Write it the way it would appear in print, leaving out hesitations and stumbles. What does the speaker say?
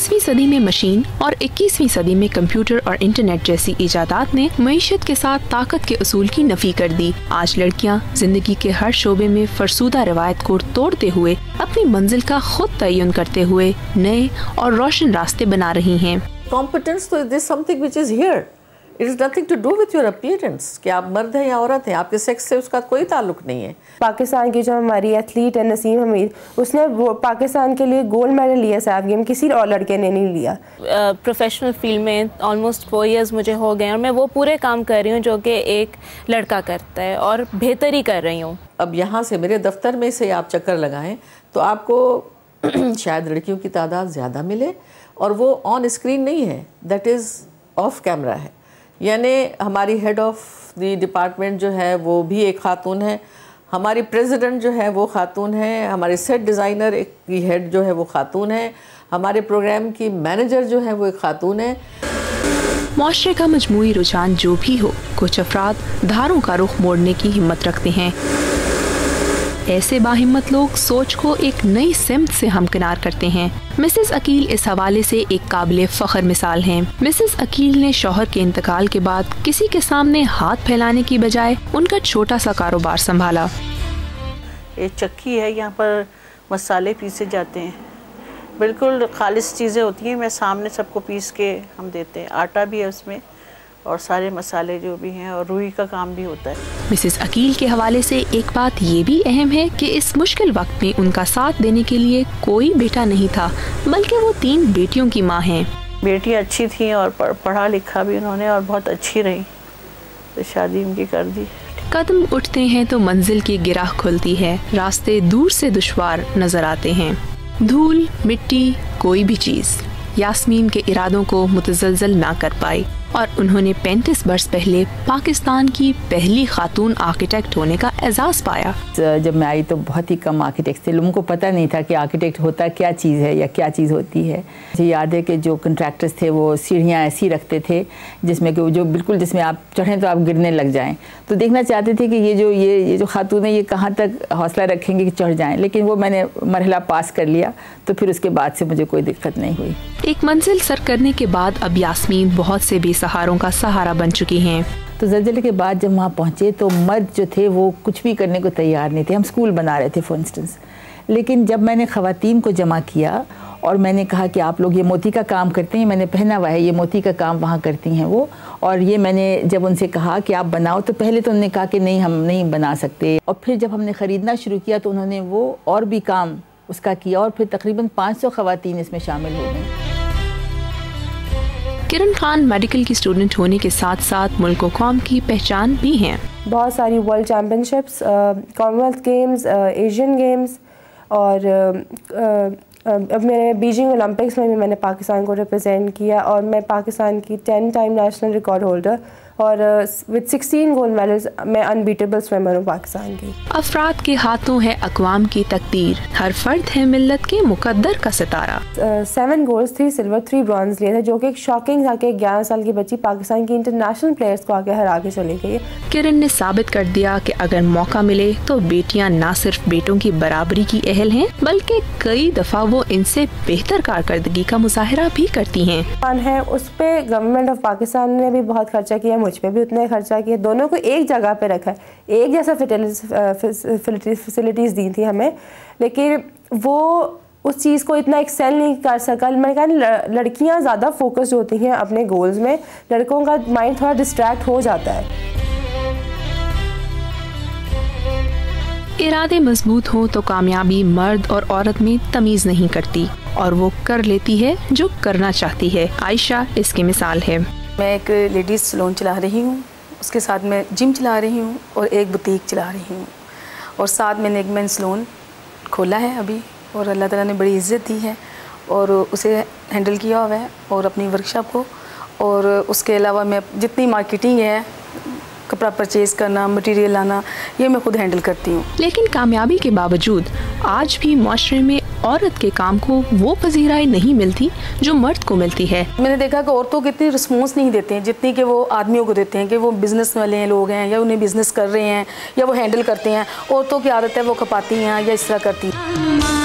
20वीं सदी में मशीन और 21वीं सदी में कंप्यूटर और इंटरनेट जैसी इजादात ने मईशत के साथ ताकत के उसूल की नफी कर दी। आज लड़कियां जिंदगी के हर शोबे में फरसूदा रिवायत को तोड़ते हुए अपनी मंजिल का खुद तयन करते हुए नए और रोशन रास्ते बना रही हैं। कॉम्पिटेंस तो this something which is here, it is nothing to do with your appearance, कि आप मर्द हैं या औरत हैं, आपके सेक्स से उसका कोई ताल्लुक नहीं है। पाकिस्तान की जो हमारी एथलीट है नसीम हमीद, उसने पाकिस्तान के लिए गोल्ड मेडल लिया सैफ गेम, किसी और लड़के ने नहीं लिया। प्रोफेशनल फील्ड में ऑलमोस्ट 4 इयर्स मुझे हो गए और मैं वो पूरे काम कर रही हूँ जो कि एक लड़का करता है और बेहतर ही कर रही हूँ। अब यहाँ से मेरे दफ्तर में से आप चक्कर लगाएं तो आपको शायद लड़कियों की तादाद ज़्यादा मिले, और वो ऑन स्क्रीन नहीं है, दैट इज़ ऑफ कैमरा है। यानी हमारी हेड ऑफ द डिपार्टमेंट जो है वो भी एक खातून है, हमारी प्रेसिडेंट जो है वो खातून है, हमारे सेट डिज़ाइनर की हेड जो है वो खातून है, हमारे प्रोग्राम की मैनेजर जो है वो एक खातून है। मुआशरे का मजमूई रुझान जो भी हो, कुछ अफराद धारों का रुख मोड़ने की हिम्मत रखते हैं। ऐसे बाहिम्मत लोग सोच को एक नई सिमत से हमकिनार करते हैं। मिसेस अकील इस हवाले से एक काबिले फ़ख्र मिसाल हैं। मिसेस अकील ने शौहर के इंतकाल के बाद किसी के सामने हाथ फैलाने की बजाय उनका छोटा सा कारोबार संभाला। एक चक्की है, यहाँ पर मसाले पीसे जाते हैं, बिल्कुल खालिश चीज़ें होती हैं, मैं सामने सबको पीस के हम देते हैं। आटा भी है उसमें और सारे मसाले जो भी हैं, और रुई का काम भी होता है। मिसेस अकील के हवाले से एक बात ये भी अहम है कि इस मुश्किल वक्त में उनका साथ देने के लिए कोई बेटा नहीं था, बल्कि वो 3 बेटियों की माँ हैं। बेटियाँ अच्छी थी और पढ़ा लिखा भी उन्होंने और बहुत अच्छी रही, तो शादी उनकी कर दी। कदम उठते हैं तो मंजिल की गिराह खुलती है, रास्ते दूर से दुश्वार नजर आते हैं। धूल, मिट्टी, कोई भी चीज यास्मीन के इरादों को मुतज़लज़ल ना कर पाई और उन्होंने 35 वर्ष पहले पाकिस्तान की पहली खातून आर्किटेक्ट होने का एजाज़ पाया। जब मैं आई तो बहुत ही कम आर्किटेक्ट थे, लोगों को पता नहीं था कि आर्किटेक्ट होता क्या चीज़ है या क्या चीज़ होती है। मुझे याद है कि जो कंट्रैक्टर्स थे वो सीढ़ियाँ ऐसी रखते थे जिसमें कि जो बिल्कुल जिसमें आप चढ़ें तो आप गिरने लग जाएं, तो देखना चाहते थे कि ये जो खातून है ये कहाँ तक हौसला रखेंगे कि चढ़ जाएँ, लेकिन वो मैंने मरहला पास कर लिया, तो फिर उसके बाद से मुझे कोई दिक्कत नहीं हुई। एक मंजिल सर करने के बाद अब यास्मीन बहुत से बेसहारों का सहारा बन चुकी हैं। तो ज़लज़ले के बाद जब वहाँ पहुँचे तो मर्द जो थे वो कुछ भी करने को तैयार नहीं थे। हम स्कूल बना रहे थे फॉर इंस्टेंस, लेकिन जब मैंने ख़वातीन को जमा किया और मैंने कहा कि आप लोग ये मोती का काम करते हैं, मैंने पहना हुआ है, ये मोती का काम वहाँ करती हैं वो, और ये मैंने जब उनसे कहा कि आप बनाओ तो पहले तो उन्होंने कहा कि नहीं हम नहीं बना सकते, और फिर जब हमने ख़रीदना शुरू किया तो उन्होंने वो और भी काम उसका किया और फिर तकरीबन 500 ख़वातीन इसमें शामिल हो गई। किरण खान मेडिकल की स्टूडेंट होने के साथ साथ मुल्क और कौम की पहचान भी हैं। बहुत सारी world championships, Commonwealth games, Asian games, और अब मैंने बीजिंग ओलंपिक्स में भी मैंने पाकिस्तान को रिप्रेजेंट किया, और मैं पाकिस्तान की 10 टाइम नेशनल रिकॉर्ड होल्डर, और विद 16 गोल्ड मेडल्स मैं अनबीटेबल स्विमर हूँ पाकिस्तान की। अफराद के हाथों है अक़वाम की तकदीर, हर फर्द है मिल्लत के मुकद्दर का सितारा। 7 गोल्ड्स, 3 सिल्वर, 3 ब्रॉन्ज लिए थे, जो कि एक शॉकिंग था कि 11 साल की बच्ची पाकिस्तान की इंटरनेशनल प्लेयर्स को आगे हरा के चली गई। किरण ने साबित कर दिया कि अगर मौका मिले तो बेटियां ना सिर्फ बेटों की बराबरी की अहल हैं, बल्कि कई दफा वो इनसे बेहतर कारकर्दगी का मुजाहिरा भी करती हैं। उस पे गवर्नमेंट ऑफ पाकिस्तान ने भी बहुत खर्चा किया, मुझ पे भी उतने खर्चा किया, दोनों को एक जगह पे रखा है, एक जैसा फैसिलिटीज़ दी थी हमें, लेकिन वो उस चीज़ को इतना एक्सेल नहीं कर सका। मैंने कहा लड़कियां ज़्यादा फोकस्ड होती हैं अपने गोल्स में, लड़कों का माइंड थोड़ा डिस्ट्रैक्ट हो जाता है। इरादे मजबूत हो तो कामयाबी मर्द और औरत में तमीज़ नहीं करती और वो कर लेती है जो करना चाहती है। आयशा इसकी मिसाल है। मैं एक लेडीज़ सैलून चला रही हूँ, उसके साथ मैं जिम चला रही हूँ और एक बुटीक चला रही हूँ, और साथ मैंने एक मेन सैलून खोला है अभी, और अल्लाह ताला ने बड़ी इज़्ज़त दी है और उसे हैंडल किया हुआ है, और अपनी वर्कशॉप को, और उसके अलावा मैं जितनी मार्केटिंग है, कपड़ा परचेज़ करना, मटेरियल लाना, ये मैं खुद हैंडल करती हूँ। लेकिन कामयाबी के बावजूद आज भी माशरे में औरत के काम को वो पजीराई नहीं मिलती जो मर्द को मिलती है। मैंने देखा कि औरतों को इतनी रिस्पॉन्स नहीं देते हैं जितनी कि वो आदमियों को देते हैं, कि वो बिज़नेस वाले लोग हैं या उन्हें बिज़नेस कर रहे हैं या वो हैंडल करते हैं। औरतों की आदत है वो खपाती हैं या इस तरह करती हैं।